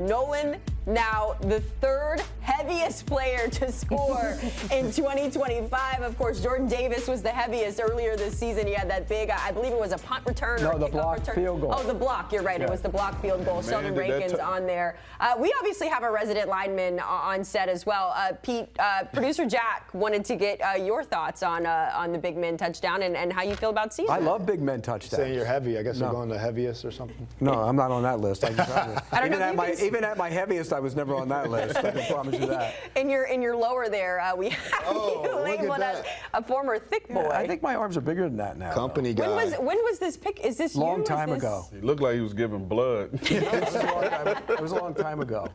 Nolan, now the third heaviest player to score in 2025. Of course, Jordan Davis was the heaviest earlier this season. He had that big, I believe it was a punt return. No, or the kickoff blocked return. field goal. Oh, the block. You're right. Yeah. It was the blocked field goal. Sheldon Rankins on there. We obviously have a resident lineman on set as well. Pete, producer Jack wanted to get your thoughts on the big men touchdown and how you feel about seeing I that. love big men touchdowns. Saying you're heavy. I guess you're going the heaviest or something. No, I'm not on that list. Even at my heaviest, I was never on that list. I can promise you that. In your lower there, we have you labeled as a former thick boy. Yeah, I think my arms are bigger than that now. Company guy. When was this pick? Is this long you? time ago. He looked like he was giving blood. It was a long time ago.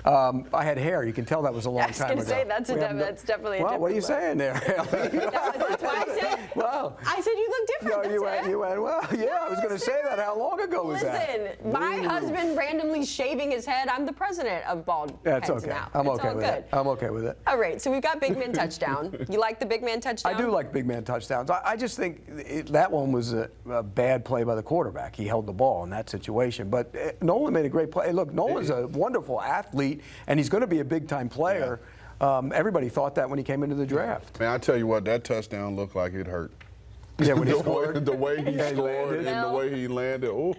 I had hair. You can tell that was a long time ago. I was going to say, that's definitely a different what are you look. saying there? That's why I said, well, I said you look different. No, you went, well, yeah, I was going to say that. How long ago was that? Listen, my husband randomly shaving his head. I'm the president of bald That's heads okay. now. I'm It's okay all with good. it. I'm okay with it. All right, so we've got big man touchdown. You like the big man touchdown? I do like big man touchdowns. I just think that one was a bad play by the quarterback. He held the ball in that situation. But Nolan made a great play. Look, Nolan's a wonderful athlete, and he's going to be a big-time player. Yeah. Everybody thought that when he came into the draft. Man, I tell you what, that touchdown looked like it hurt. Yeah, when he scored. The way he scored and the way he landed. Oh,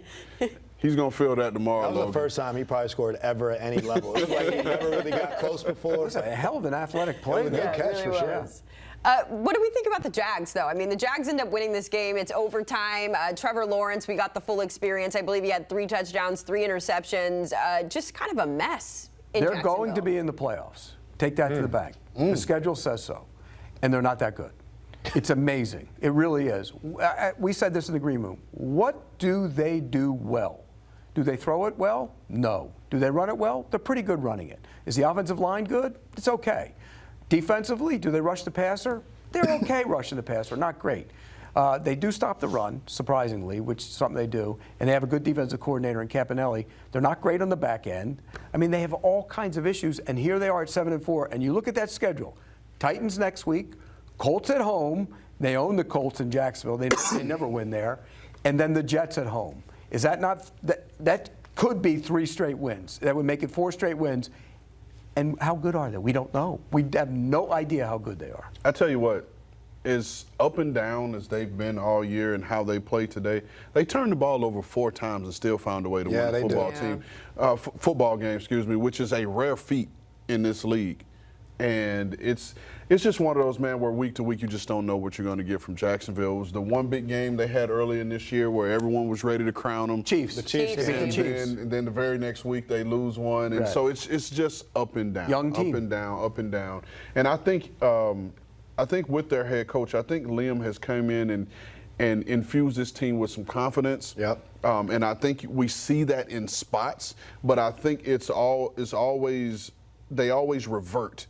he's going to feel that tomorrow. That was Logan. the first time he probably scored ever at any level. It looked like he never really got close before. It was a hell of an athletic play. It was a good catch for sure. What do we think about the Jags, though? I mean, the Jags end up winning this game. It's overtime. Trevor Lawrence, we got the full experience. I believe he had 3 touchdowns, 3 interceptions. Just kind of a mess in They're going to Jacksonville. be in the playoffs. Take that to the bank. The schedule says so. And they're not that good. It's amazing. It really is. We said this in the green room. What do they do well? Do they throw it well? No. Do they run it well? They're pretty good running it. Is the offensive line good? It's okay. Defensively, do they rush the passer? They're okay rushing the passer, not great. They do stop the run, surprisingly, which is something they do, and they have a good defensive coordinator in Campanelli. They're not great on the back end. I mean, they have all kinds of issues, and here they are at 7-4, and you look at that schedule. Titans next week, Colts at home. They own the Colts in Jacksonville. They never win there. And then the Jets at home. Is that not – that could be 3 straight wins. That would make it 4 straight wins. And how good are they? We don't know. We have no idea how good they are. I tell you what, as up and down as they've been all year and how they play today, they turned the ball over 4 times and still found a way to win the football team. Football game, excuse me, which is a rare feat in this league. And it's just one of those, man, where week to week you just don't know what you're going to get from Jacksonville. It was the one big game they had early in this year where everyone was ready to crown them. Chiefs. The Chiefs. And then the very next week they lose one. And so it's just up and down. Young team. Up and down, up and down. And I think with their head coach, I think Liam has come in and infused this team with some confidence. Yep. And I think we see that in spots, but I think they always revert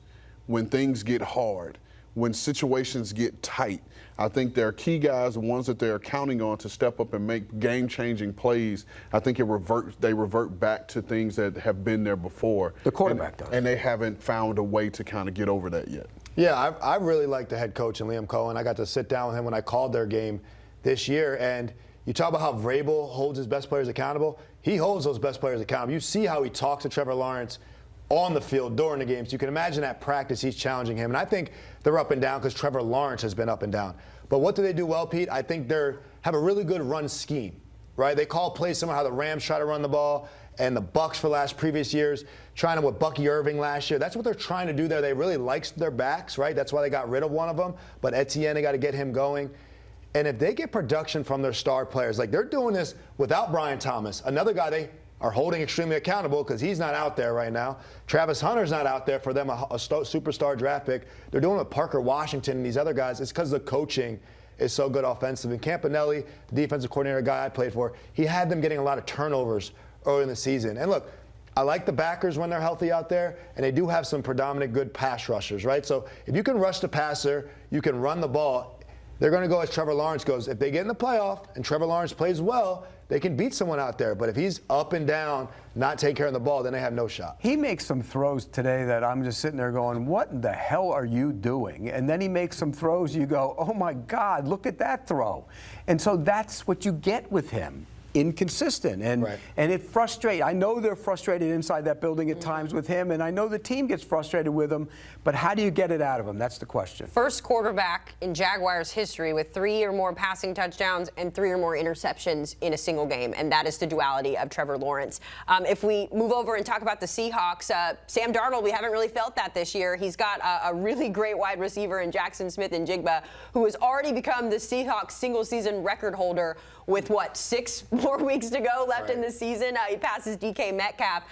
when things get hard, when situations get tight. I think their key guys, the ones that they're counting on to step up and make game-changing plays, I think they revert back to things that have been there before. The quarterback does. And they haven't found a way to kind of get over that yet. Yeah, I really like the head coach and Liam Cohen. I got to sit down with him when I called their game this year. And you talk about how Vrabel holds his best players accountable. He holds those best players accountable. You see how he talks to Trevor Lawrence on the field during the games. You can imagine at practice he's challenging him. And I think they're up and down because Trevor Lawrence has been up and down. But what do they do well, Pete? I think they have a really good run scheme, right? They call plays similar how the Rams try to run the ball and the Bucs for previous years, trying to with Bucky Irving last year. That's what they're trying to do there. They really like their backs, right? That's why they got rid of one of them. But Etienne, they got to get him going. And if they get production from their star players, like they're doing this without Brian Thomas, another guy they are holding extremely accountable because he's not out there right now. Travis Hunter's not out there for them, a superstar draft pick. They're doing it with Parker Washington and these other guys. It's because the coaching is so good offensive. And Campanelli, the defensive coordinator guy I played for, he had them getting a lot of turnovers early in the season. And look, I like the backers when they're healthy out there, and they do have some predominant good pass rushers, right? So if you can rush the passer, you can run the ball, they're going to go as Trevor Lawrence goes. If they get in the playoff and Trevor Lawrence plays well, they can beat someone out there. But if he's up and down, not taking care of the ball, then they have no shot. He makes some throws today that I'm just sitting there going, what in the hell are you doing? And then he makes some throws, you go, oh my God, look at that throw. And so that's what you get with him. inconsistent, and it frustrates. I know they're frustrated inside that building at times with him, and I know the team gets frustrated with him. But how do you get it out of him? That's the question. First quarterback in Jaguars history with 3 or more passing touchdowns and 3 or more interceptions in a single game, and that is the duality of Trevor Lawrence. If we move over and talk about the Seahawks, Sam Darnold, we haven't really felt that this year. He's got a really great wide receiver in Jackson Smith-Njigba, who has already become the Seahawks single-season record holder with, 6 more weeks to go left in the season. He passes DK Metcalf.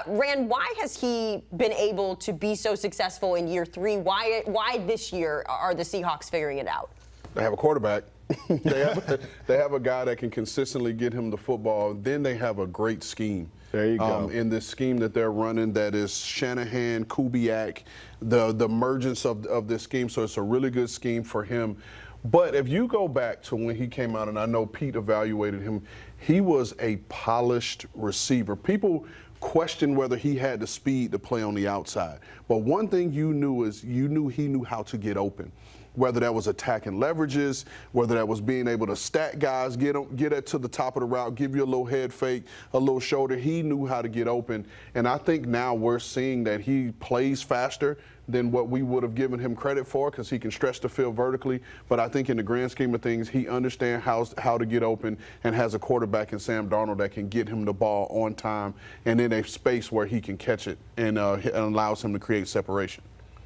Rand, why has he been able to be so successful in year 3? Why this year are the Seahawks figuring it out? They have a quarterback. they have a guy that can consistently get him the football. Then they have a great scheme. There you go. In this scheme that they're running, that is Shanahan, Kubiak, the emergence of this scheme. So it's a really good scheme for him. But if you go back to when he came out, and I know Pete evaluated him, he was a polished receiver. People questioned whether he had the speed to play on the outside. But one thing you knew is he knew how to get open. Whether that was attacking leverages, whether that was being able to stack guys, get it to the top of the route, give you a little head fake, a little shoulder. He knew how to get open. And I think now we're seeing that he plays faster than what we would have given him credit for, because he can stretch the field vertically. But I think in the grand scheme of things, he understands how to get open and has a quarterback in Sam Darnold that can get him the ball on time and in a space where he can catch it and allows him to create separation.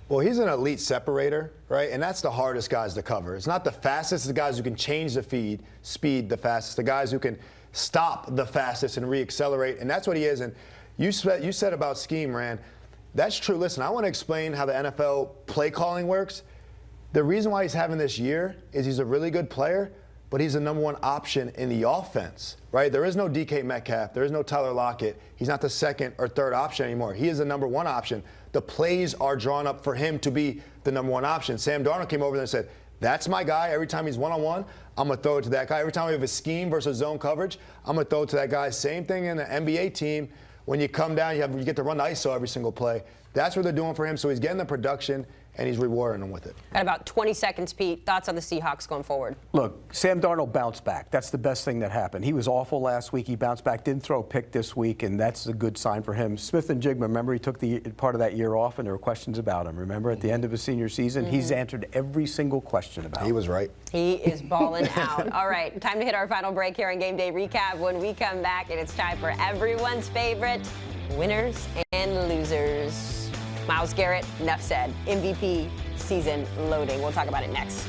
Well, he's an elite separator, right? And that's the hardest guys to cover. It's not the fastest, it's the guys who can change the speed the fastest, the guys who can stop the fastest and re-accelerate. And that's what he is. And you said about scheme, Rand. That's true. Listen, I want to explain how the NFL play calling works. The reason why he's having this year is he's a really good player, but he's the number 1 option in the offense, right? There is no DK Metcalf. There is no Tyler Lockett. He's not the 2nd or 3rd option anymore. He is the number 1 option. The plays are drawn up for him to be the number 1 option. Sam Darnold came over there and said, that's my guy. Every time he's one-on-one, I'm going to throw it to that guy. Every time we have a scheme versus zone coverage, I'm going to throw it to that guy. Same thing in the NBA team. When you come down, you get to run the ISO every single play. That's what they're doing for him. So he's getting the production, and he's rewarding them with it. Got about 20 seconds, Pete. Thoughts on the Seahawks going forward? Look, Sam Darnold bounced back. That's the best thing that happened. He was awful last week. He bounced back, didn't throw a pick this week, and that's a good sign for him. Smith-Njigba, remember, he took the part of that year off, and there were questions about him. Remember, at the end of his senior season, he's answered every single question about him. He was right. He is balling out. All right, time to hit our final break here on Game Day Recap. When we come back, and it's time for everyone's favorite winners and losers. Myles Garrett, enough said. MVP season loading. We'll talk about it next.